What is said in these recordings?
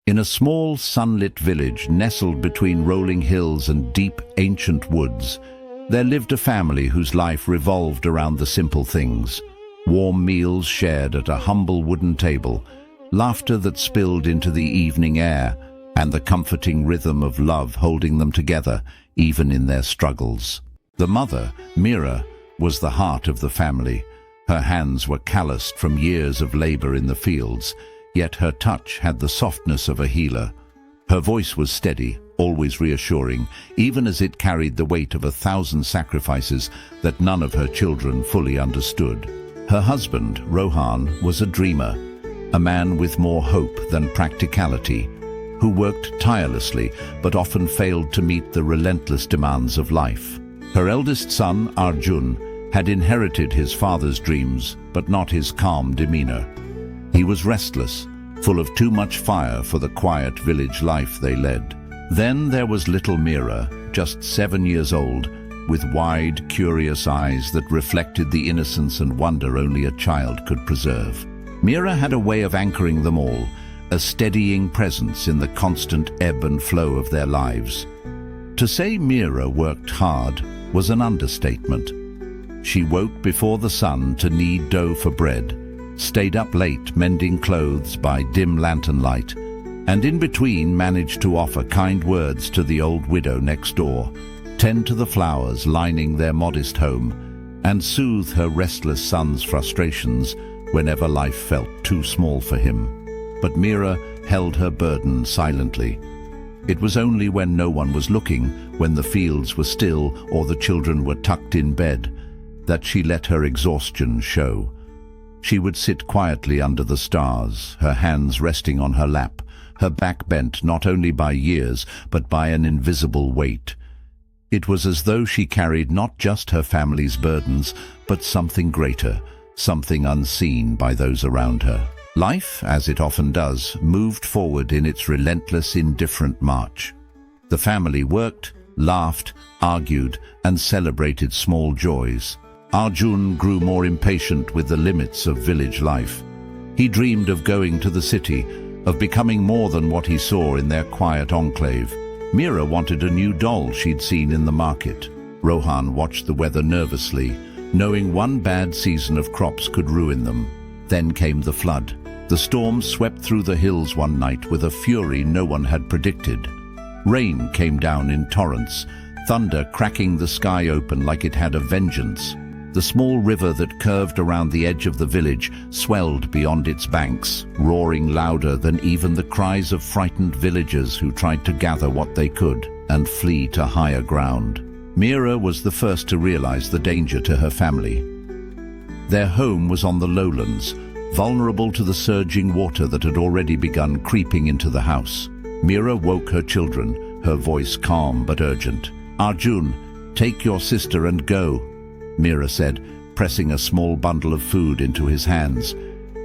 In a small, sunlit village nestled between rolling hills and deep, ancient woods, there lived a family whose life revolved around the simple things. Warm meals shared at a humble wooden table, laughter that spilled into the evening air, and the comforting rhythm of love holding them together, even in their struggles. The mother, Mira, was the heart of the family. Her hands were calloused from years of labor in the fields, yet her touch had the softness of a healer. Her voice was steady, always reassuring, even as it carried the weight of 1,000 sacrifices that none of her children fully understood. Her husband, Rohan, was a dreamer, a man with more hope than practicality, who worked tirelessly but often failed to meet the relentless demands of life. Her eldest son, Arjun, had inherited his father's dreams, but not his calm demeanor. He was restless, full of too much fire for the quiet village life they led. Then there was little Mira, just 7 years old, with wide, curious eyes that reflected the innocence and wonder only a child could preserve. Mira had a way of anchoring them all, a steadying presence in the constant ebb and flow of their lives. To say Mira worked hard was an understatement. She woke before the sun to knead dough for bread, stayed up late mending clothes by dim lantern light, and in between managed to offer kind words to the old widow next door, tend to the flowers lining their modest home, and soothe her restless son's frustrations whenever life felt too small for him. But Mira held her burden silently. It was only when no one was looking, when the fields were still or the children were tucked in bed, that she let her exhaustion show. She would sit quietly under the stars, her hands resting on her lap, her back bent not only by years but by an invisible weight. It was as though she carried not just her family's burdens, but something greater, something unseen by those around her. Life, as it often does, moved forward in its relentless, indifferent march. The family worked, laughed, argued, and celebrated small joys. Arjun grew more impatient with the limits of village life. He dreamed of going to the city, of becoming more than what he saw in their quiet enclave. Mira wanted a new doll she'd seen in the market. Rohan watched the weather nervously, knowing one bad season of crops could ruin them. Then came the flood. The storm swept through the hills one night with a fury no one had predicted. Rain came down in torrents, thunder cracking the sky open like it had a vengeance. The small river that curved around the edge of the village swelled beyond its banks, roaring louder than even the cries of frightened villagers who tried to gather what they could and flee to higher ground. Mira was the first to realize the danger to her family. Their home was on the lowlands, vulnerable to the surging water that had already begun creeping into the house. Mira woke her children, her voice calm but urgent. "Arjun, take your sister and go," Mira said, pressing a small bundle of food into his hands.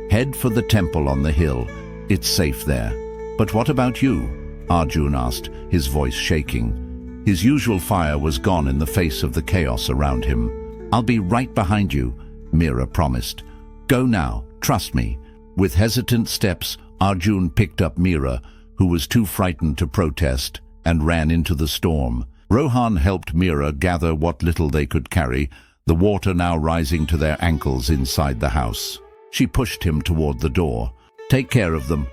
"Head for the temple on the hill. It's safe there." "But what about you?" Arjun asked, his voice shaking. His usual fire was gone in the face of the chaos around him. "I'll be right behind you," Mira promised. "Go now, trust me." With hesitant steps, Arjun picked up Mira, who was too frightened to protest, and ran into the storm. Rohan helped Mira gather what little they could carry, the water now rising to their ankles inside the house. She pushed him toward the door. "Take care of them.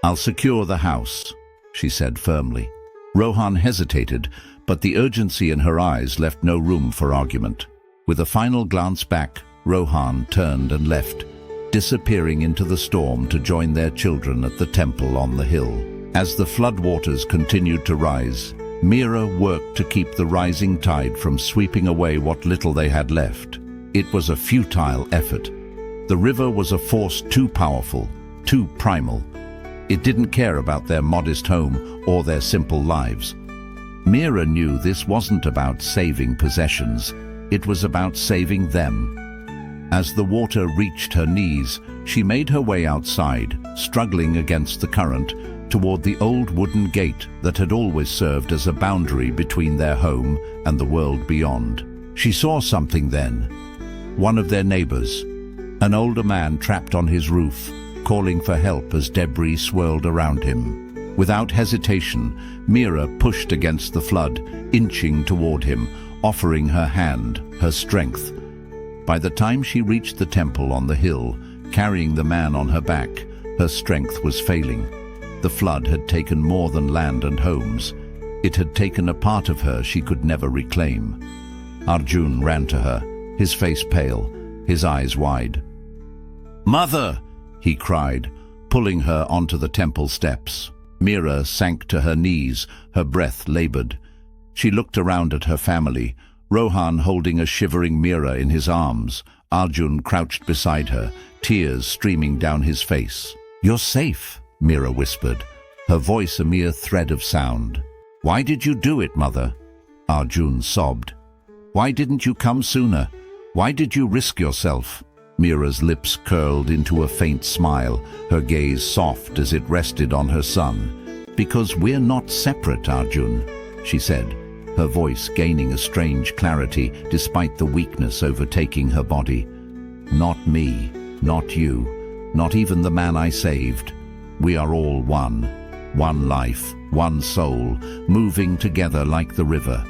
I'll secure the house," she said firmly. Rohan hesitated, but the urgency in her eyes left no room for argument. With a final glance back, Rohan turned and left, disappearing into the storm to join their children at the temple on the hill. As the floodwaters continued to rise, Mira worked to keep the rising tide from sweeping away what little they had left. It was a futile effort. The river was a force too powerful, too primal. It didn't care about their modest home or their simple lives. Mira knew this wasn't about saving possessions, it was about saving them. As the water reached her knees, she made her way outside, struggling against the current, toward the old wooden gate that had always served as a boundary between their home and the world beyond. She saw something then. One of their neighbors, an older man trapped on his roof, calling for help as debris swirled around him. Without hesitation, Mira pushed against the flood, inching toward him, offering her hand, her strength. By the time she reached the temple on the hill, carrying the man on her back, her strength was failing. The flood had taken more than land and homes. It had taken a part of her she could never reclaim. Arjun ran to her, his face pale, his eyes wide. "Mother!" he cried, pulling her onto the temple steps. Mira sank to her knees, her breath labored. She looked around at her family, Rohan holding a shivering Mira in his arms, Arjun crouched beside her, tears streaming down his face. "You're safe," Mira whispered, her voice a mere thread of sound. "Why did you do it, Mother?" Arjun sobbed. "Why didn't you come sooner? Why did you risk yourself?" Mira's lips curled into a faint smile, her gaze soft as it rested on her son. "Because we're not separate, Arjun," she said, her voice gaining a strange clarity despite the weakness overtaking her body. "Not me, not you, not even the man I saved. We are all one. One life, one soul, moving together like the river.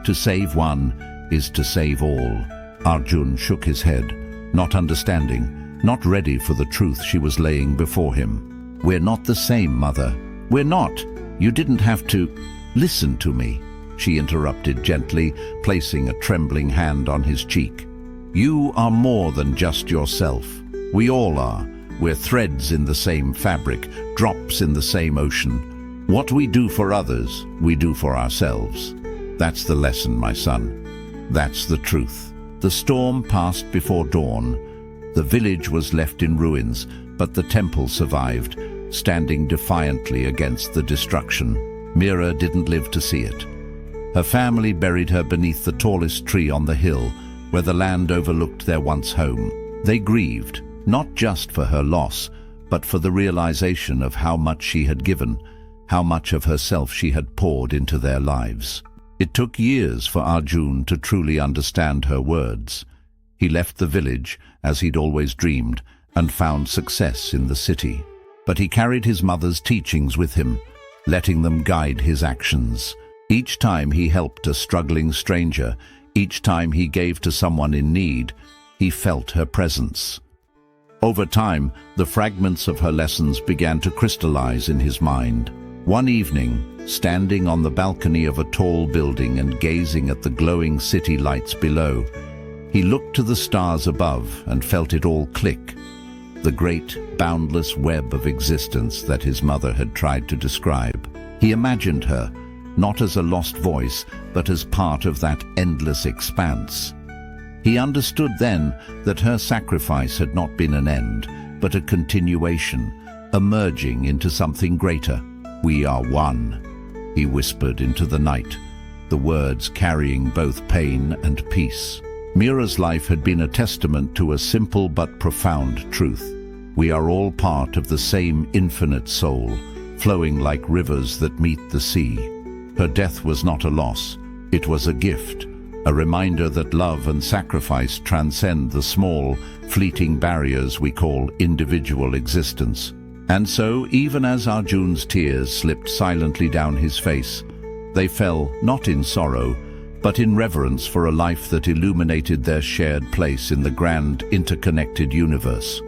To save one is to save all." Arjun shook his head, not understanding, not ready for the truth she was laying before him. "We're not the same, Mother. We're not. You didn't have to. Listen to me," she interrupted gently, placing a trembling hand on his cheek. "You are more than just yourself. We all are. We're threads in the same fabric, drops in the same ocean. What we do for others, we do for ourselves. That's the lesson, my son. That's the truth." The storm passed before dawn. The village was left in ruins, but the temple survived, standing defiantly against the destruction. Mira didn't live to see it. Her family buried her beneath the tallest tree on the hill, where the land overlooked their once home. They grieved, not just for her loss, but for the realization of how much she had given, how much of herself she had poured into their lives. It took years for Arjun to truly understand her words. He left the village, as he'd always dreamed, and found success in the city. But he carried his mother's teachings with him, letting them guide his actions. Each time he helped a struggling stranger, each time he gave to someone in need, he felt her presence. Over time, the fragments of her lessons began to crystallize in his mind. One evening, standing on the balcony of a tall building and gazing at the glowing city lights below, he looked to the stars above and felt it all click. The great, boundless web of existence that his mother had tried to describe. He imagined her, not as a lost voice, but as part of that endless expanse. He understood then that her sacrifice had not been an end, but a continuation, emerging into something greater. "We are one," he whispered into the night, the words carrying both pain and peace. Mira's life had been a testament to a simple but profound truth. We are all part of the same infinite soul, flowing like rivers that meet the sea. Her death was not a loss, it was a gift, a reminder that love and sacrifice transcend the small, fleeting barriers we call individual existence. And so, even as Arjun's tears slipped silently down his face, they fell not in sorrow, but in reverence for a life that illuminated their shared place in the grand, interconnected universe.